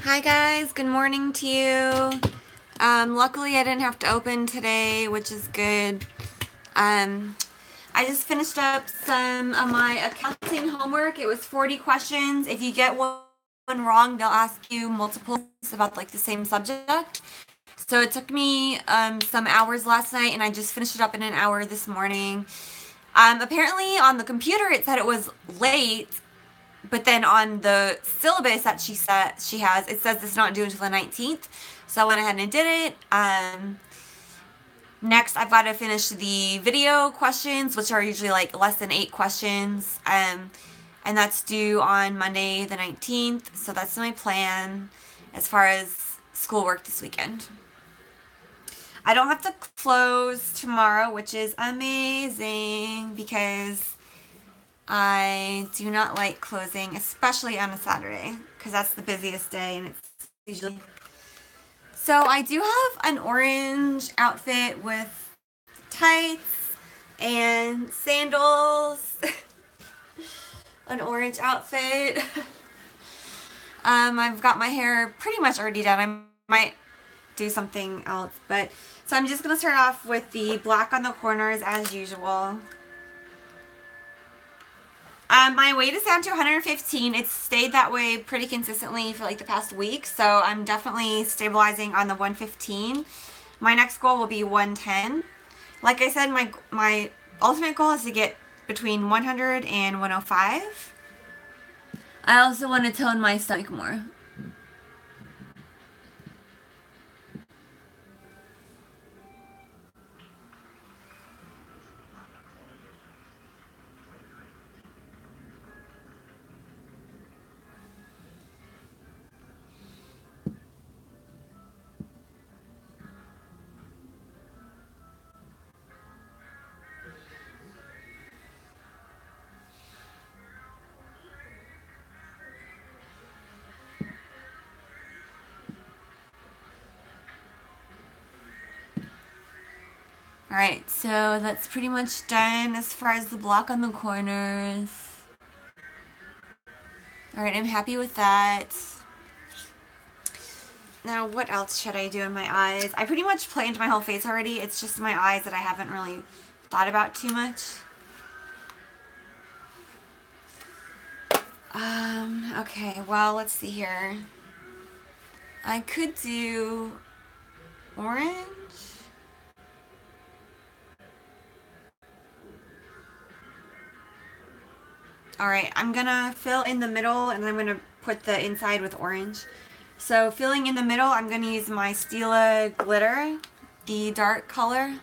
Hi guys, good morning to you. Luckily I didn't have to open today, which is good. I just finished up some of my accounting homework. It was 40 questions. If you get one wrong, they'll ask you multiple about like the same subject. So it took me some hours last night and I just finished it up in an hour this morning. Apparently on the computer it said it was late, but then on the syllabus that she has, it says it's not due until the 19th. So I went ahead and did it. Next, I've got to finish the video questions, which are usually like less than 8 questions. And that's due on Monday the 19th. So that's my plan as far as schoolwork this weekend. I don't have to close tomorrow, which is amazing because I do not like closing, especially on a Saturday, because that's the busiest day and it's usually... So I do have an orange outfit with tights and sandals. An orange outfit. I've got my hair pretty much already done. I might do something else, but so I'm just going to start off with the black on the corners as usual. My weight is down to 115. It's stayed that way pretty consistently for like the past week, so I'm definitely stabilizing on the 115. My next goal will be 110. Like I said, my ultimate goal is to get between 100 and 105. I also want to tone my stomach more. Alright, so that's pretty much done as far as the block on the corners. Alright, I'm happy with that. Now, what else should I do in my eyes? I pretty much planned my whole face already. It's just my eyes that I haven't really thought about too much. Okay, well, let's see here. I could do orange. Alright, I'm gonna fill in the middle and I'm gonna put the inside with orange. So filling in the middle, I'm gonna use my Stila glitter, the dark color.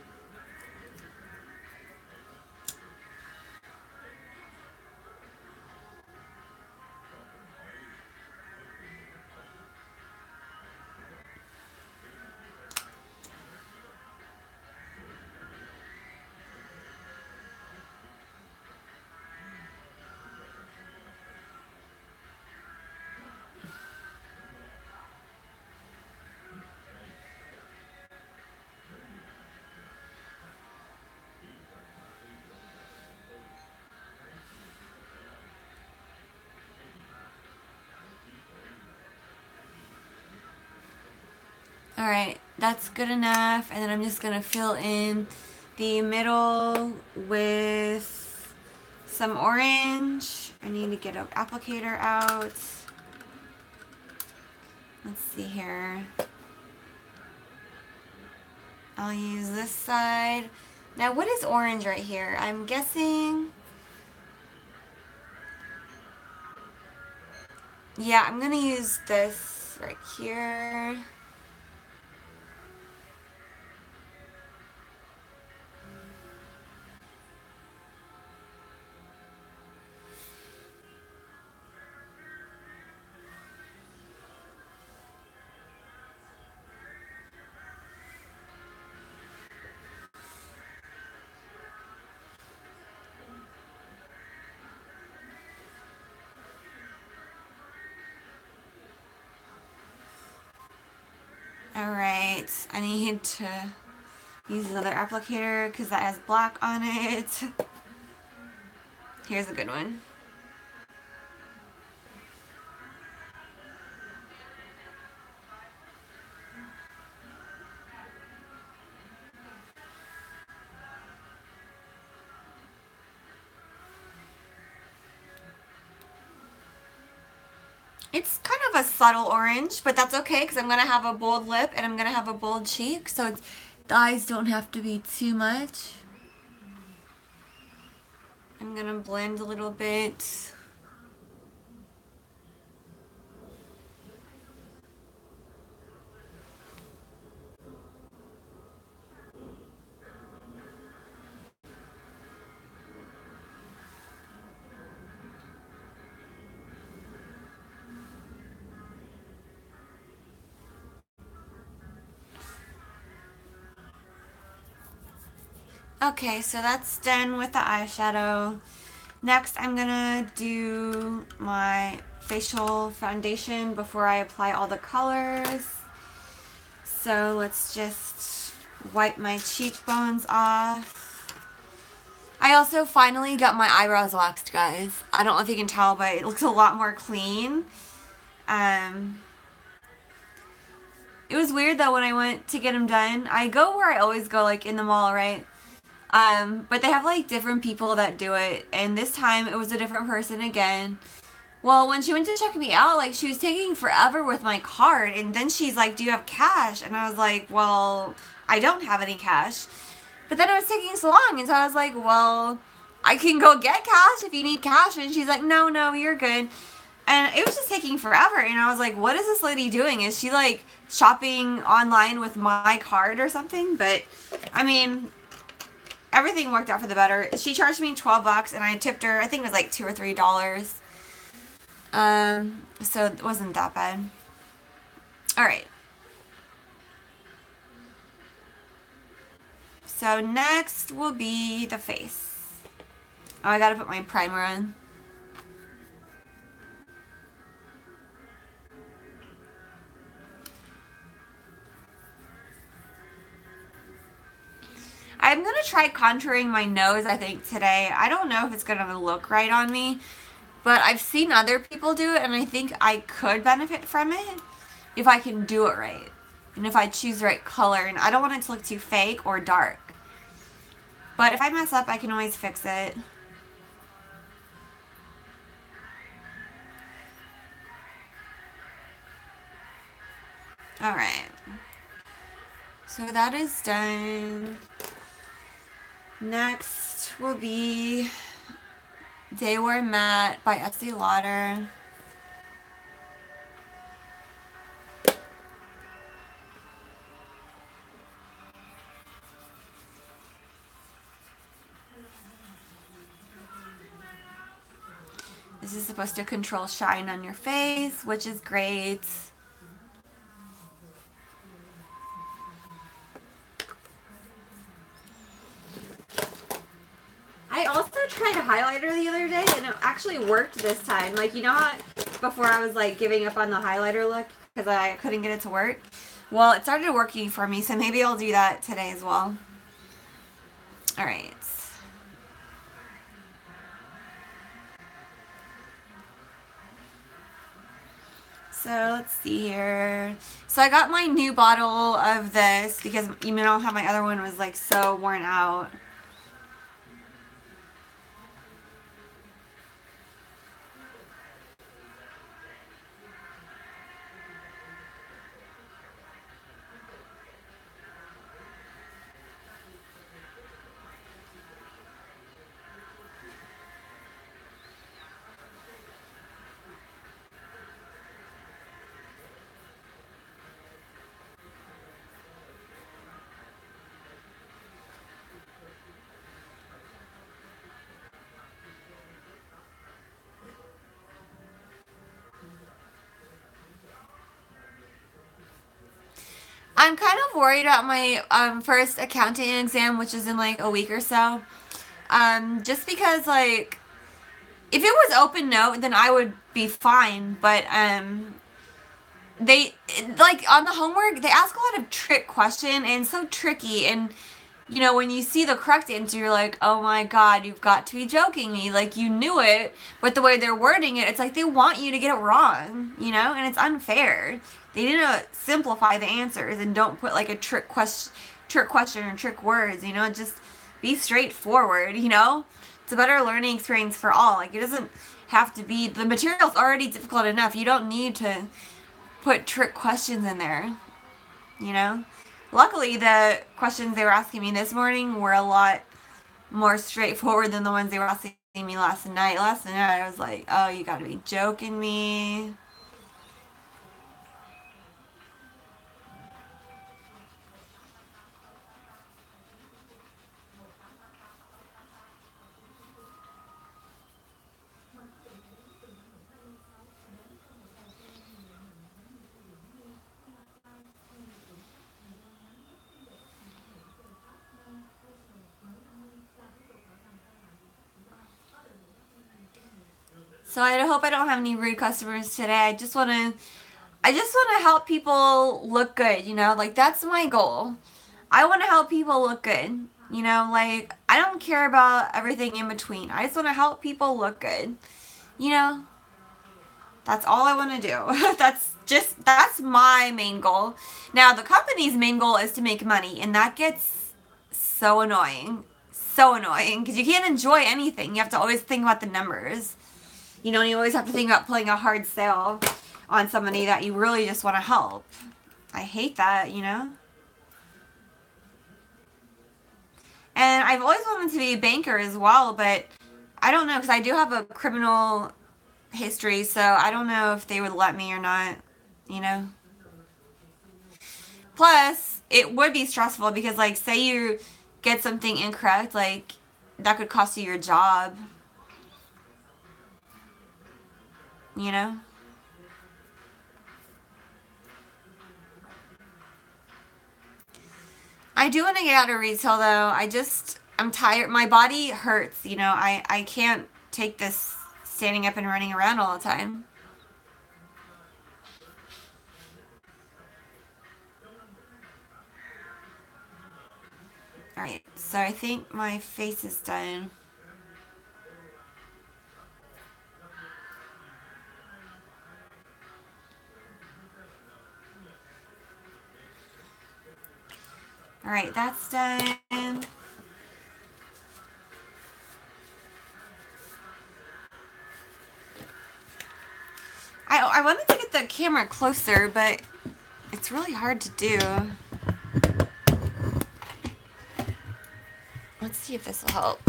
Alright, that's good enough. And then I'm just going to fill in the middle with some orange. I need to get an applicator out. Let's see here. I'll use this side. Now, what is orange right here? I'm guessing... Yeah, I'm going to use this right here. Alright, I need to use another applicator because that has black on it. Here's a good one. It's kind of a subtle orange, but that's okay because I'm going to have a bold lip and I'm going to have a bold cheek, so the eyes don't have to be too much. I'm going to blend a little bit. Okay, so that's done with the eyeshadow. Next, I'm gonna do my facial foundation before I apply all the colors. So let's just wipe my cheekbones off. I also finally got my eyebrows waxed, guys. I don't know if you can tell, but it looks a lot more clean. It was weird though when I went to get them done. I go where I always go, like in the mall, right? But they have like different people that do it, and this time it was a different person again. Well, when she went to check me out, like she was taking forever with my card, and then she's like, "Do you have cash?" And I was like, "Well, I don't have any cash." But then it was taking so long, and so I was like, "Well, I can go get cash if you need cash." And she's like, "No, no, you're good." And it was just taking forever, and I was like, "What is this lady doing? Is she like shopping online with my card or something?" But I mean, everything worked out for the better. She charged me $12 and I tipped her, I think it was like $2 or $3. So it wasn't that bad. Alright. So next will be the face. Oh, I gotta put my primer on. I'm going to try contouring my nose, I think, today. I don't know if it's going to look right on me, but I've seen other people do it, and I think I could benefit from it if I can do it right. And if I choose the right color, and I don't want it to look too fake or dark. But if I mess up, I can always fix it. Alright. So that is done. Next will be Day Wear Matte by Estee Lauder. This is supposed to control shine on your face, which is great. I also tried a highlighter the other day, and it actually worked this time. Like, you know how before I was like giving up on the highlighter look because I couldn't get it to work? Well, it started working for me, so maybe I'll do that today as well. Alright. So let's see here. So I got my new bottle of this because you know how my other one was like so worn out. I'm kind of worried about my first accounting exam, which is in like a week or so. Just because like, if it was open note, then I would be fine. But they like on the homework they ask a lot of trick question and it's so tricky. And you know when you see the correct answer, you're like, oh my god, you've got to be joking me. Like you knew it, but the way they're wording it, it's like they want you to get it wrong. You know, and it's unfair. They need to simplify the answers and don't put like a trick question or trick words, you know, just be straightforward, you know? It's a better learning experience for all. Like it doesn't have to be, the material's already difficult enough. You don't need to put trick questions in there, you know? Luckily, the questions they were asking me this morning were a lot more straightforward than the ones they were asking me last night. Last night I was like, oh, you gotta be joking me. So I hope I don't have any rude customers today. I just want to help people look good, you know? Like that's my goal. I want to help people look good. You know, like I don't care about everything in between. I just want to help people look good. You know? That's all I want to do. That's my main goal. Now, the company's main goal is to make money, and that gets so annoying. So annoying because you can't enjoy anything. You have to always think about the numbers. You know, and you always have to think about pulling a hard sale on somebody that you really just want to help. I hate that, you know? And I've always wanted to be a banker as well, but I don't know because I do have a criminal history, so I don't know if they would let me or not, you know? Plus, it would be stressful because, like, say you get something incorrect, like, that could cost you your job, you know? I do want to get out of retail though. I'm tired. My body hurts, you know. I can't take this standing up and running around all the time. Alright, so I think my face is done. Alright, that's done. I wanted to get the camera closer, but it's really hard to do. Let's see if this will help.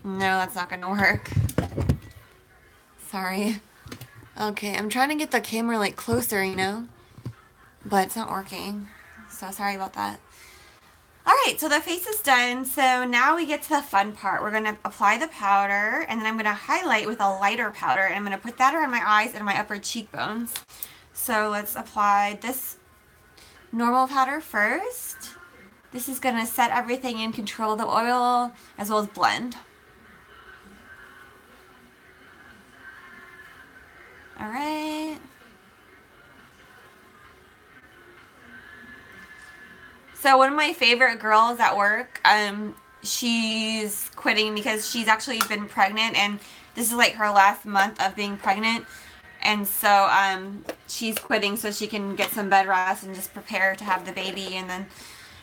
No, that's not gonna work. Sorry. Okay, I'm trying to get the camera like closer, you know? But it's not working. So sorry about that. Alright, so the face is done. So now we get to the fun part. We're going to apply the powder, and then I'm going to highlight with a lighter powder. And I'm going to put that around my eyes and my upper cheekbones. So let's apply this normal powder first. This is going to set everything in, control the oil, as well as blend. Alright. So one of my favorite girls at work, she's quitting because she's actually been pregnant, and this is like her last month of being pregnant. And so she's quitting so she can get some bed rest and just prepare to have the baby. And then,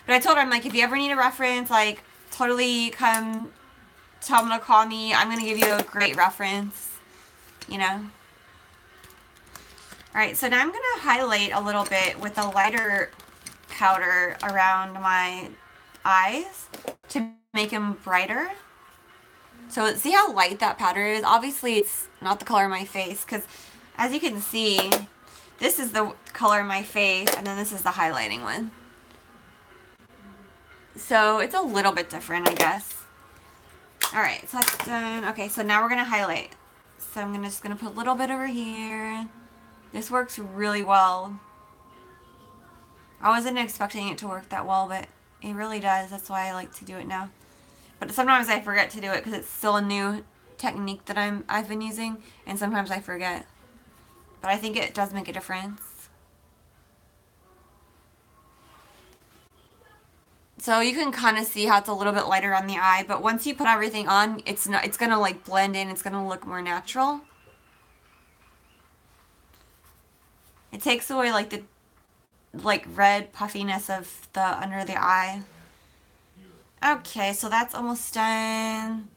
but I told her, I'm like, if you ever need a reference, like totally come tell them to call me. I'm going to give you a great reference, you know. Alright, so now I'm going to highlight a little bit with a lighter powder around my eyes to make them brighter. So see how light that powder is? Obviously it's not the color of my face because as you can see, this is the color of my face and then this is the highlighting one. So it's a little bit different, I guess. Alright, so that's done. Okay, so now we're going to highlight. So I'm just going to put a little bit over here. This works really well. I wasn't expecting it to work that well, but it really does. That's why I like to do it now. But sometimes I forget to do it because it's still a new technique that I've been using, and sometimes I forget. But I think it does make a difference. So you can kind of see how it's a little bit lighter on the eye, but once you put everything on, it's gonna like blend in. It's gonna look more natural. It takes away like like red puffiness of the under the eye. Okay, so that's almost done.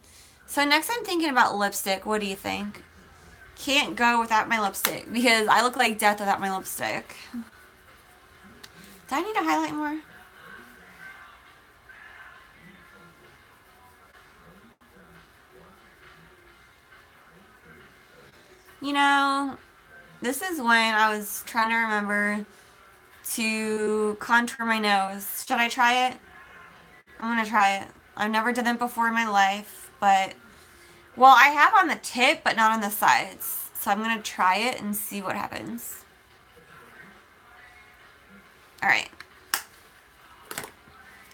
So next I'm thinking about lipstick. What do you think? Can't go without my lipstick because I look like death without my lipstick. Do I need to highlight more? You know, this is when I was trying to remember to contour my nose. Should I try it? I'm gonna try it. I've never done it before in my life, but, well, I have on the tip, but not on the sides. So I'm gonna try it and see what happens. Alright.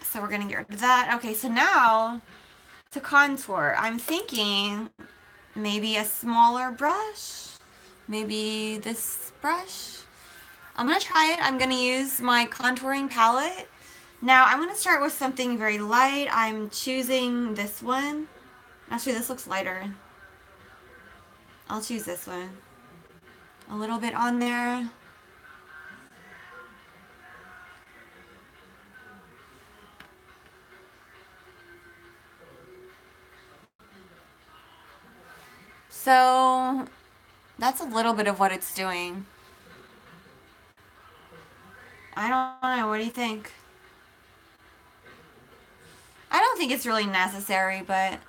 So we're gonna get rid of that. Okay, so now, to contour, I'm thinking maybe a smaller brush. Maybe this brush. I'm gonna try it. I'm gonna use my contouring palette. Now I'm gonna start with something very light. I'm choosing this one. Actually, this looks lighter. I'll choose this one. A little bit on there. So that's a little bit of what it's doing. I don't know. What do you think? I don't think it's really necessary, but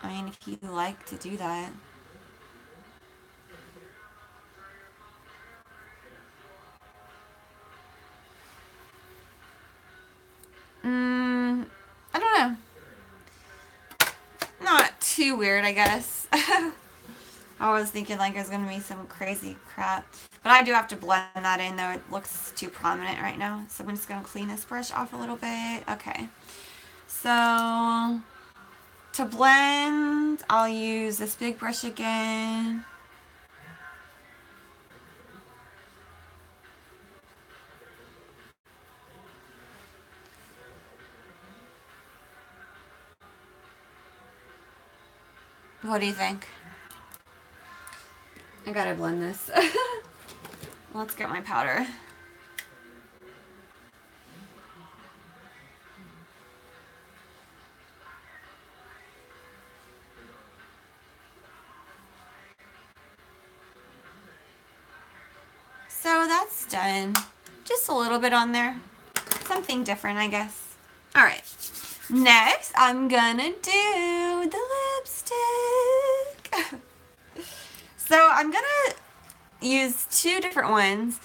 I mean, if you like to do that. I don't know. Not too weird, I guess. I was thinking like there's gonna be some crazy crap. But I do have to blend that in though. It looks too prominent right now. So I'm just gonna clean this brush off a little bit. Okay. So to blend, I'll use this big brush again. What do you think? I gotta blend this. Let's get my powder. So that's done. Just a little bit on there. Something different, I guess. Alright. Next, I'm gonna do the lipstick. So I'm gonna use two different ones.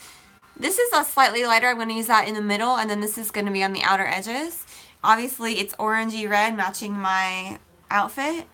This is a slightly lighter. I'm gonna use that in the middle, and then this is gonna be on the outer edges. Obviously, it's orangey red, matching my outfit.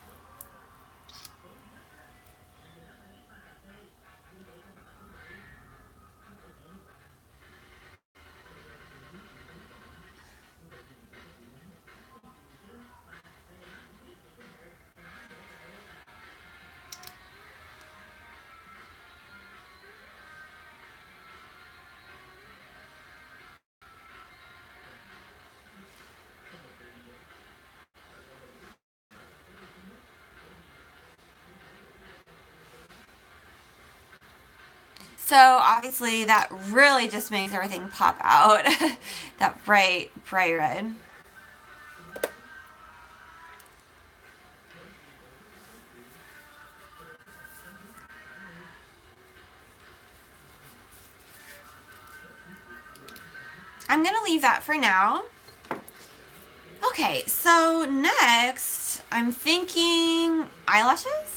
So obviously that really just makes everything pop out. That bright red. I'm gonna leave that for now. Okay, so next I'm thinking eyelashes.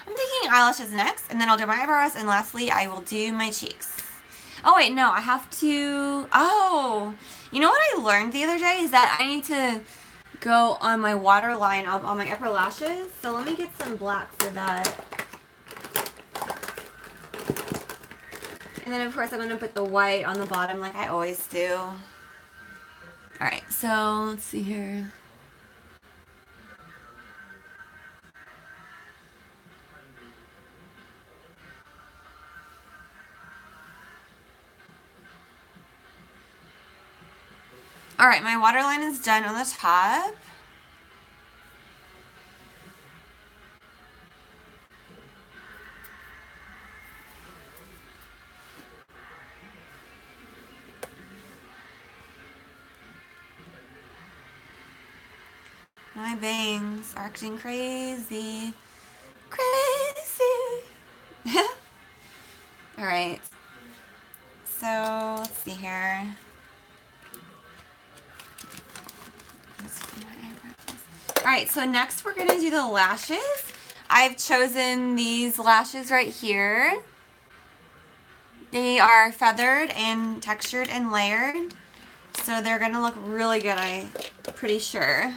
I'm thinking eyelashes next, and then I'll do my eyebrows, and lastly, I will do my cheeks. Oh, wait, no, I have to... Oh, you know what I learned the other day is that I need to go on my waterline on my upper lashes. So let me get some black for that. And then, of course, I'm going to put the white on the bottom like I always do. Alright, so let's see here. Alright, my waterline is done on the top. My bangs are acting crazy. Crazy. Alright. So, let's see here. Alright, so next we're going to do the lashes. I've chosen these lashes right here. They are feathered and textured and layered. So they're going to look really good, I'm pretty sure.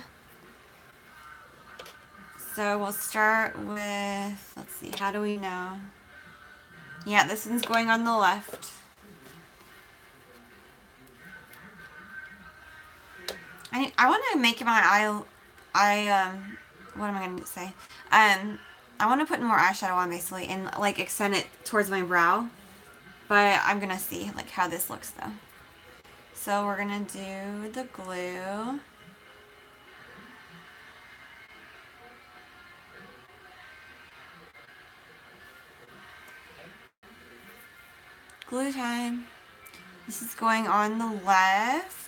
So we'll start with, let's see, how do we know? Yeah, this one's going on the left. I want to make my what am I going to say? I want to put more eyeshadow on basically and like extend it towards my brow. But I'm going to see like how this looks though. So we're going to do the glue. Glue time. This is going on the left.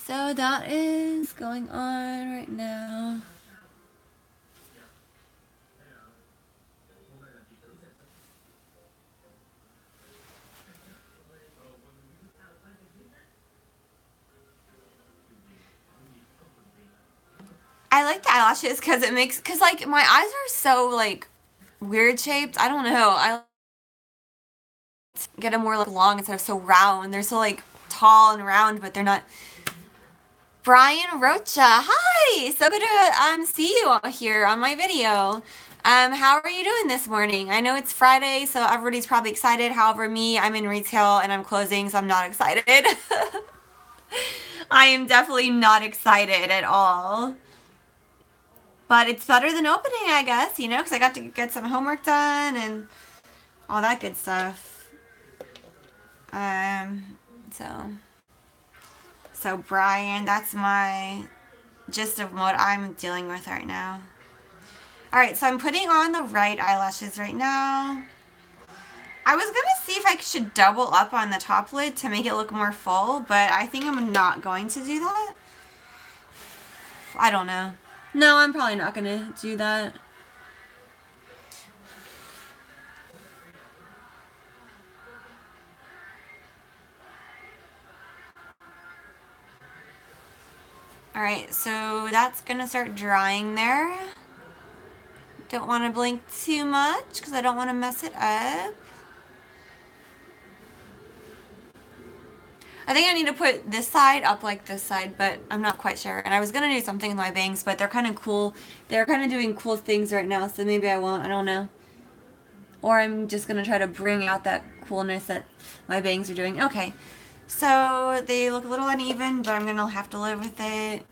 So that is going on right now. I like the eyelashes because it makes, because like my eyes are so like weird shaped. I don't know. I get them more like long instead of so round. They're so like tall and round, but they're not. Brian Rocha, hi! So good to see you here on my video. How are you doing this morning? I know it's Friday, so everybody's probably excited. However, me, I'm in retail and I'm closing, so I'm not excited. I am definitely not excited at all. But it's better than opening, I guess, you know, because I got to get some homework done and all that good stuff. So Brian, that's my gist of what I'm dealing with right now. Alright, so I'm putting on the right eyelashes right now. I was going to see if I should double up on the top lid to make it look more full, but I think I'm not going to do that. I don't know. No, I'm probably not going to do that. Alright, so that's going to start drying there. Don't want to blink too much because I don't want to mess it up. I think I need to put this side up like this side, but I'm not quite sure. And I was going to do something with my bangs, but they're kind of cool. They're kind of doing cool things right now, so maybe I won't. I don't know. Or I'm just going to try to bring out that coolness that my bangs are doing. Okay, so they look a little uneven, but I'm going to have to live with it.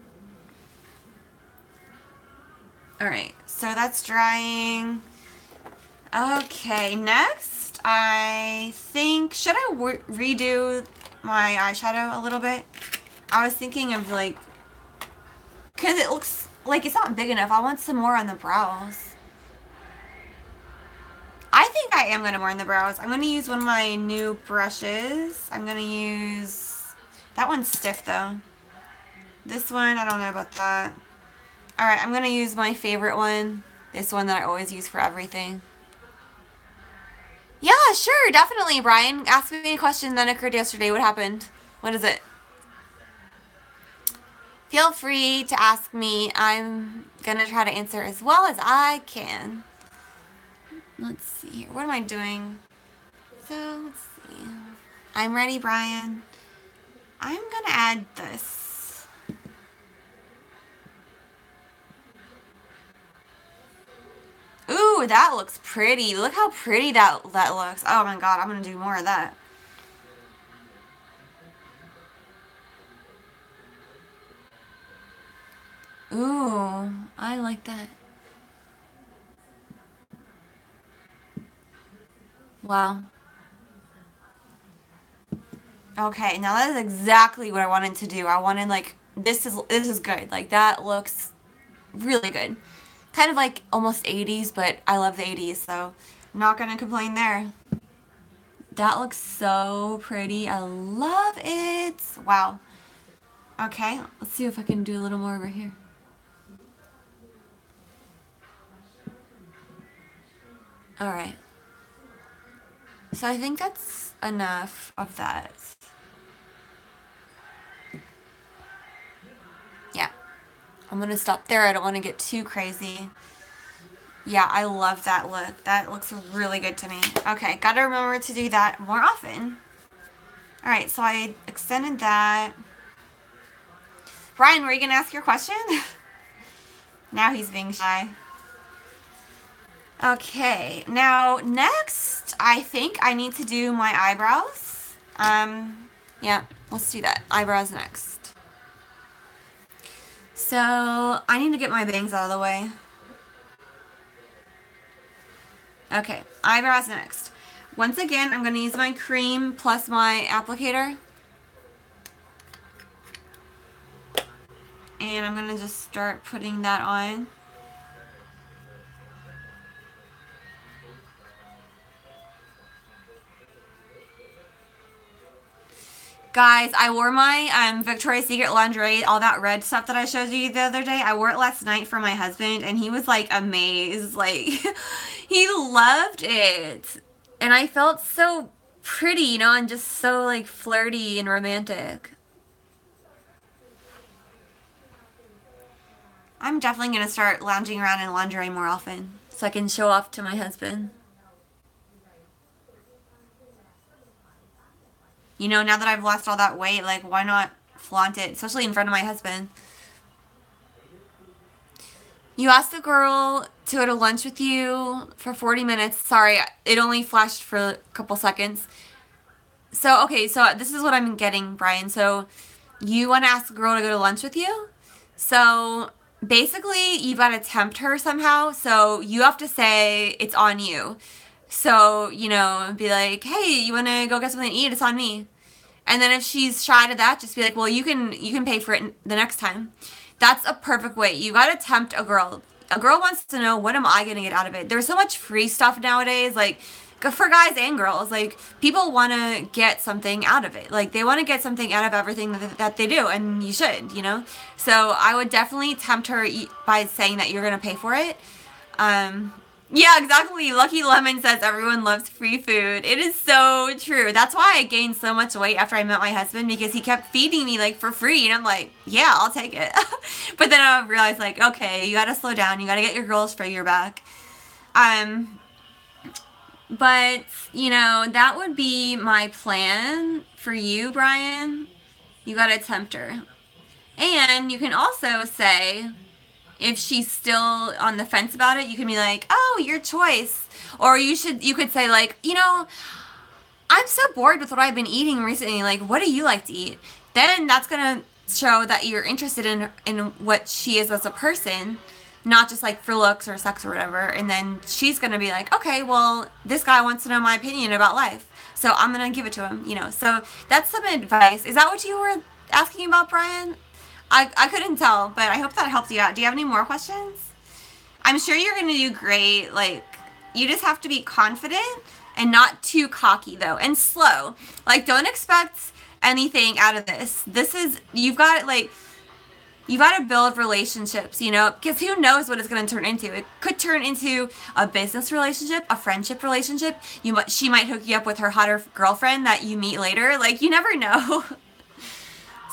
Alright, so that's drying. Okay, next, I think, should I redo my eyeshadow a little bit? I was thinking of like, because it looks like it's not big enough. I want some more on the brows. I think I am going to more on the brows. I'm going to use one of my new brushes. I'm going to use, that one's stiff though. This one, I don't know about that. Alright, I'm going to use my favorite one. This one that I always use for everything. Yeah, sure, definitely, Brian. Ask me a question that occurred yesterday. What happened? What is it? Feel free to ask me. I'm going to try to answer as well as I can. Let's see here. What am I doing? So, let's see. I'm ready, Brian. I'm going to add this. Ooh, that looks pretty. Look how pretty that looks. Oh my god, I'm going to do more of that. Ooh, I like that. Wow. Okay, now that is exactly what I wanted to do. I wanted like this is good. Like that looks really good. Kind of like almost 80s, but I love the 80s, so I'm not gonna complain there. That looks so pretty. I love it. Wow. Okay, let's see if I can do a little more over here. Alright. So I think that's enough of that. Yeah. I'm gonna stop there. I don't want to get too crazy. Yeah, I love that look. That looks really good to me. Okay, gotta remember to do that more often. Alright, so I extended that. Brian, were you gonna ask your question? Now he's being shy. Okay, now next, I think I need to do my eyebrows. Yeah, let's do that. Eyebrows next. So, I need to get my bangs out of the way. Okay, eyebrows next. Once again, I'm going to use my cream plus my applicator. And I'm going to just start putting that on. Guys, I wore my Victoria's Secret lingerie, all that red stuff that I showed you the other day. I wore it last night for my husband, and he was, like, amazed. Like, he loved it. And I felt so pretty, you know, and just so, like, flirty and romantic. I'm definitely going to start lounging around in lingerie more often so I can show off to my husband. You know, now that I've lost all that weight, like, why not flaunt it, especially in front of my husband? You asked the girl to go to lunch with you for 40 minutes. Sorry, it only flashed for a couple seconds. So, okay, so this is what I'm getting, Brian. So, you want to ask the girl to go to lunch with you? So, basically, you've got to tempt her somehow. So, you have to say it's on you. So, you know, be like, hey, you want to go get something to eat? It's on me. And then if she's shy to that, just be like, well, you can pay for it the next time. That's a perfect way. You gotta tempt a girl. A girl wants to know, what am I gonna get out of it? There's so much free stuff nowadays, like, for guys and girls. Like, people want to get something out of it. Like, they want to get something out of everything that they do, and you should, you know? So, I would definitely tempt her by saying that you're gonna pay for it. Yeah, exactly. Lucky Lemon says everyone loves free food. It is so true. That's why I gained so much weight after I met my husband, because he kept feeding me like for free, and I'm like, yeah, I'll take it. But then I realized, like, okay, you gotta slow down. You gotta get your girl's figure back. But you know, that would be my plan for you, Brian. You gotta tempt her, and you can also say, if she's still on the fence about it, you can be like, oh, your choice. Or you could say, like, you know, I'm so bored with what I've been eating recently. Like, what do you like to eat? Then that's going to show that you're interested in what she is as a person, not just like for looks or sex or whatever. And then she's going to be like, okay, well, this guy wants to know my opinion about life, so I'm going to give it to him, you know. So that's some advice. Is that what you were asking about, Brian? I couldn't tell, but I hope that helped you out. Do you have any more questions? I'm sure you're going to do great. Like, you just have to be confident and not too cocky, though, and slow. Like, don't expect anything out of this. You've got to build relationships, you know, because who knows what it's going to turn into. It could turn into a business relationship, a friendship relationship. She might hook you up with her hotter girlfriend that you meet later. Like, you never know.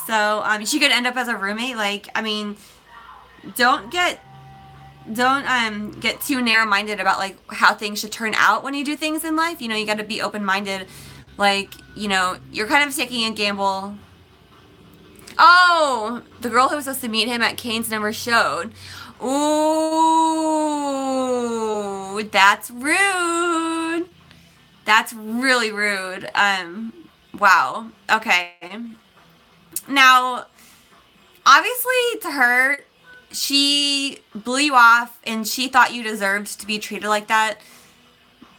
So, she could end up as a roommate. Like, I mean, don't get too narrow-minded about, like, how things should turn out when you do things in life. You know, you got to be open-minded. Like, you know, you're kind of taking a gamble. Oh, the girl who was supposed to meet him at Cane's never showed. Ooh, that's rude. That's really rude. Wow. Okay. Now, obviously, to her, she blew you off, and she thought you deserved to be treated like that.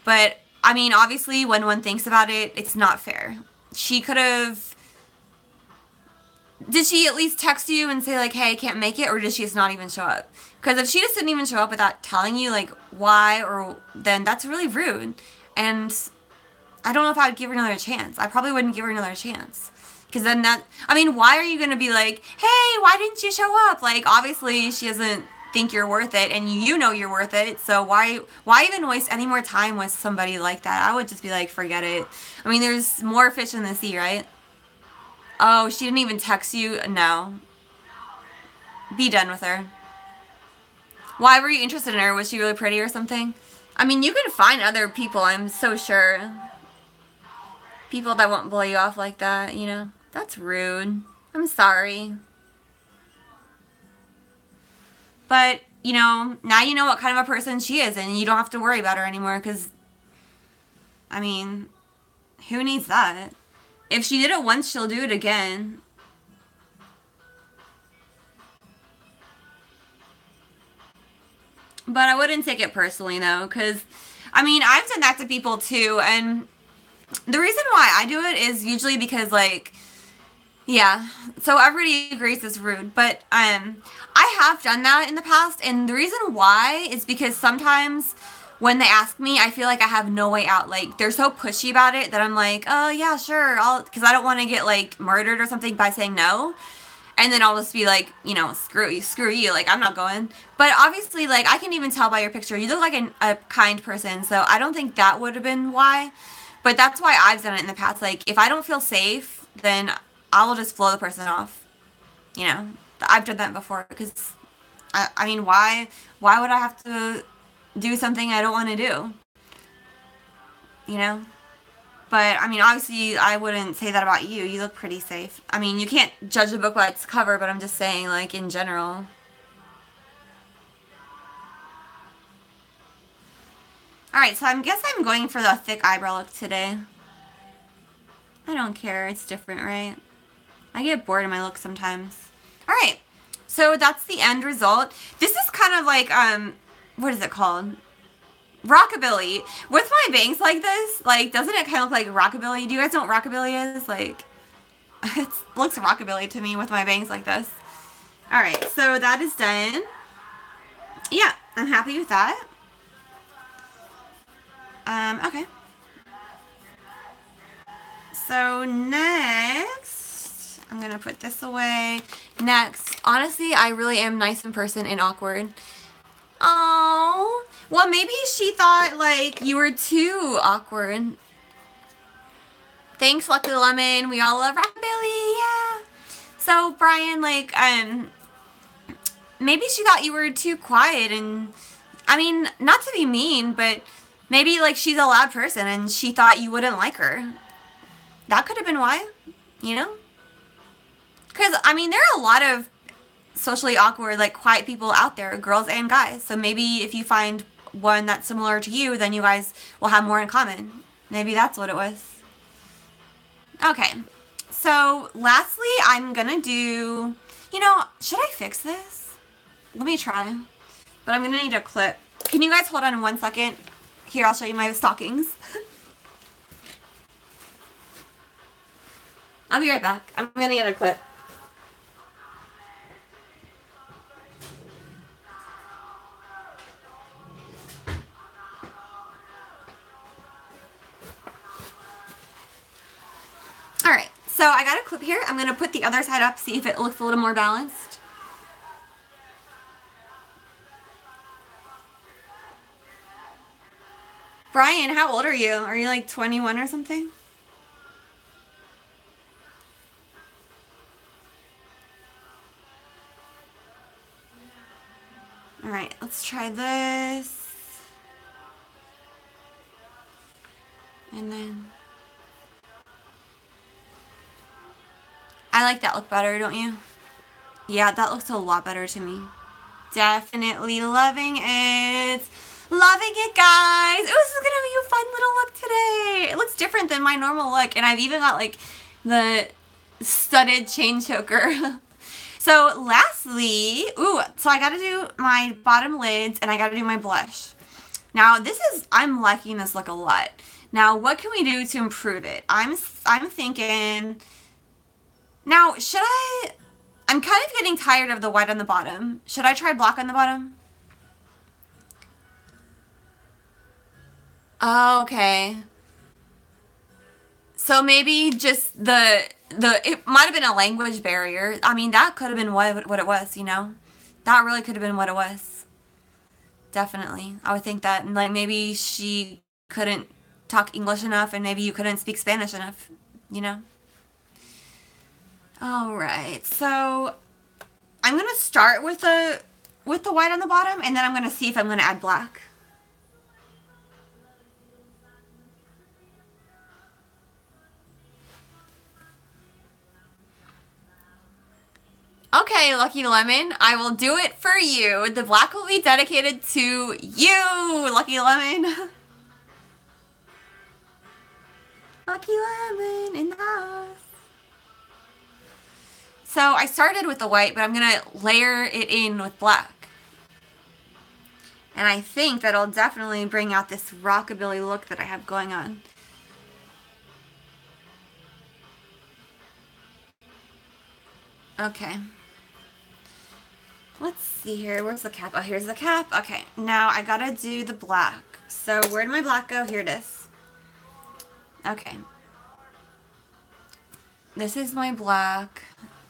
But, I mean, obviously, when one thinks about it, it's not fair. she could have... Did she at least text you and say, like, hey, I can't make it? Or did she just not even show up? Because if she just didn't even show up without telling you, like, why, or then that's really rude. And I don't know if I would give her another chance. I probably wouldn't give her another chance. Because then that... I mean, why are you going to be like, hey, why didn't you show up? Like, obviously, she doesn't think you're worth it, and you know you're worth it, so why even waste any more time with somebody like that? I would just be like, forget it. I mean, there's more fish in the sea, right? Oh, she didn't even text you? No. Be done with her. Why were you interested in her? Was she really pretty or something? I mean, you can find other people, I'm so sure. People that won't blow you off like that, you know? That's rude. I'm sorry. But, you know, now you know what kind of a person she is, and you don't have to worry about her anymore, because, I mean, who needs that? If she did it once, she'll do it again. But I wouldn't take it personally, though, because, I mean, I've done that to people, too, and the reason why I do it is usually because, like, yeah, so everybody agrees it's rude, but I have done that in the past, and the reason why is because sometimes when they ask me, I feel like I have no way out. Like, they're so pushy about it that I'm like, oh, yeah, sure, because I don't want to get, like, murdered or something by saying no, and then I'll just be like, you know, screw you, like, I'm not going. But obviously, like, I can even tell by your picture, you look like a kind person, so I don't think that would have been why, but that's why I've done it in the past. Like, if I don't feel safe, then I will just blow the person off. You know, I've done that before because, I mean, why would I have to do something I don't want to do? You know? But, I mean, obviously, I wouldn't say that about you. You look pretty safe. I mean, you can't judge a book by its cover, but I'm just saying, like, in general. Alright, so I guess I'm going for the thick eyebrow look today. I don't care. It's different, right? I get bored of my look sometimes. Alright, so that's the end result. This is kind of like, what is it called? Rockabilly. With my bangs like this, like, doesn't it kind of look like rockabilly? Do you guys know what rockabilly is? Like, it looks rockabilly to me with my bangs like this. Alright, so that is done. Yeah, I'm happy with that. Okay. So next, I'm going to put this away. Next, honestly, I really am nice in person and awkward. Oh, well, maybe she thought, like, you were too awkward. Thanks, Lucky Lemon. We all love Rockabilly, yeah. So, Brian, like, maybe she thought you were too quiet and, I mean, not to be mean, but maybe, like, she's a loud person and she thought you wouldn't like her. That could have been why, you know? Because, I mean, there are a lot of socially awkward, like, quiet people out there, girls and guys. So maybe if you find one that's similar to you, then you guys will have more in common. Maybe that's what it was. Okay. So, lastly, I'm gonna do... You know, should I fix this? Let me try. But I'm gonna need a clip. Can you guys hold on 1 second? Here, I'll show you my stockings. I'll be right back. I'm gonna get a clip. Alright, so I got a clip here. I'm gonna put the other side up, see if it looks a little more balanced. Brian, how old are you? Are you like 21 or something? Alright, let's try this. And then... I like that look better, don't you? Yeah, that looks a lot better to me. Definitely loving it. Loving it, guys. This is going to be a fun little look today. It looks different than my normal look. And I've even got, like, the studded chain choker. So, lastly, so I got to do my bottom lids and I got to do my blush. Now, I'm liking this look a lot. Now, what can we do to improve it? I'm thinking, now, should I, I'm kind of getting tired of the white on the bottom. Should I try black on the bottom? Oh, okay. So maybe just it might have been a language barrier. I mean, that could have been what it was, you know? That really could have been what it was. Definitely. I would think that, and like maybe she couldn't talk English enough and maybe you couldn't speak Spanish enough, you know? All right. So, I'm going to start with the white on the bottom and then I'm going to see if I'm going to add black. Okay, Lucky Lemon, I will do it for you. The black will be dedicated to you, Lucky Lemon. Lucky Lemon in the house. So I started with the white, but I'm going to layer it in with black. And I think that'll definitely bring out this rockabilly look that I have going on. Okay. Let's see here. Where's the cap? Oh, here's the cap. Okay, now I gotta do the black. So where did my black go? Here it is. Okay. This is my black.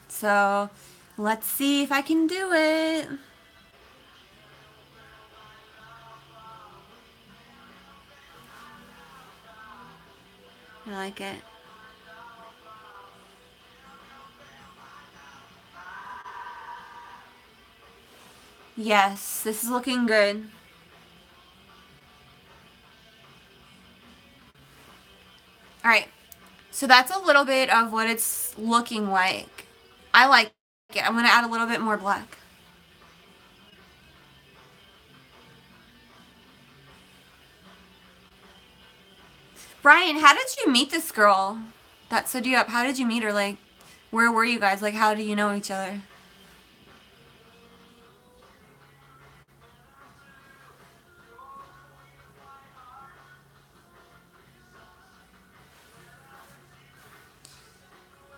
So let's see if I can do it. I like it. Yes, this is looking good. Alright, so that's a little bit of what it's looking like. I like it. I'm going to add a little bit more black. Brian, how did you meet this girl that stood you up? How did you meet her? Like, where were you guys? Like, how do you know each other?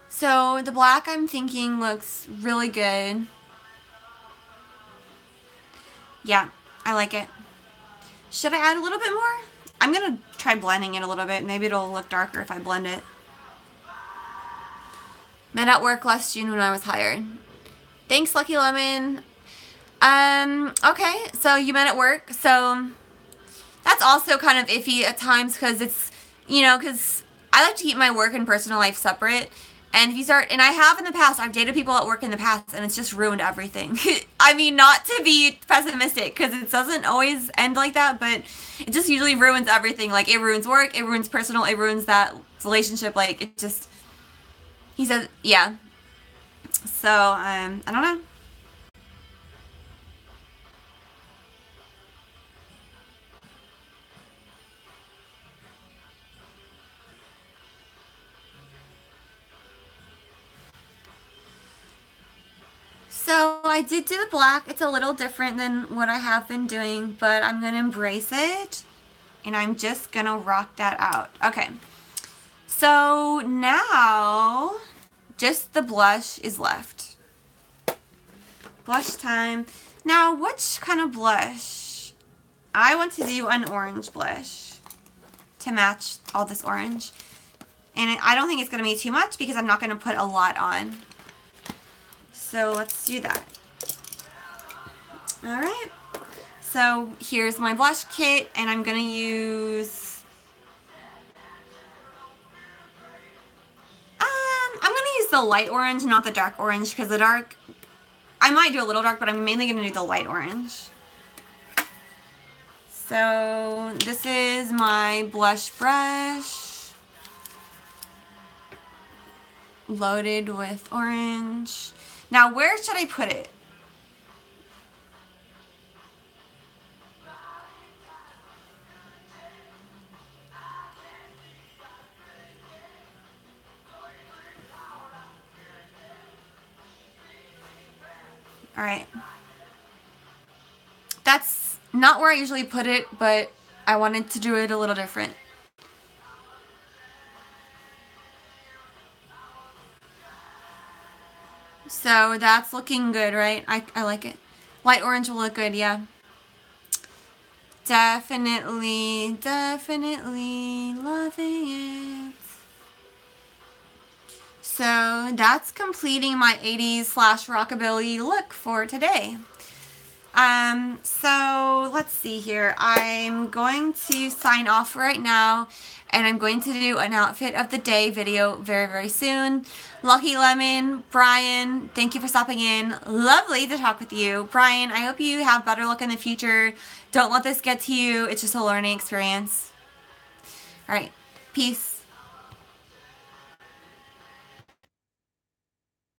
So the black I'm thinking looks really good. Yeah, I like it. Should I add a little bit more? I'm going to try blending it a little bit. Maybe it'll look darker if I blend it. Met at work last June when I was hired. Thanks, Lucky Lemon. Okay, so you met at work. So that's also kind of iffy at times because it's, you know, because I like to keep my work and personal life separate. And if you start, and I have in the past, I've dated people at work in the past, and it's just ruined everything. I mean, not to be pessimistic, because it doesn't always end like that, but it just usually ruins everything. Like, it ruins work, it ruins personal, it ruins that relationship. Like, it just, he says, yeah. So, I don't know. So I did do the black. It's a little different than what I have been doing, but I'm going to embrace it. And I'm just going to rock that out. Okay. So now just the blush is left. Blush time. Now, which kind of blush? I want to do an orange blush to match all this orange. And I don't think it's going to be too much because I'm not going to put a lot on. So let's do that. Alright. So here's my blush kit and I'm going to use... I'm going to use the light orange, not the dark orange, because the dark... I might do a little dark, but I'm mainly going to do the light orange. So this is my blush brush. Loaded with orange. Now, where should I put it? Alright. That's not where I usually put it, but I wanted to do it a little different. So that's looking good, right? I like it. Light orange will look good, yeah. Definitely, definitely loving it. So that's completing my 80s / rockabilly look for today. So let's see here. I'm going to sign off right now, and I'm going to do an outfit of the day video very, very soon. Lucky Lemon, Brian, thank you for stopping in. Lovely to talk with you. Brian, I hope you have better luck in the future. Don't let this get to you. It's just a learning experience. All right. Peace.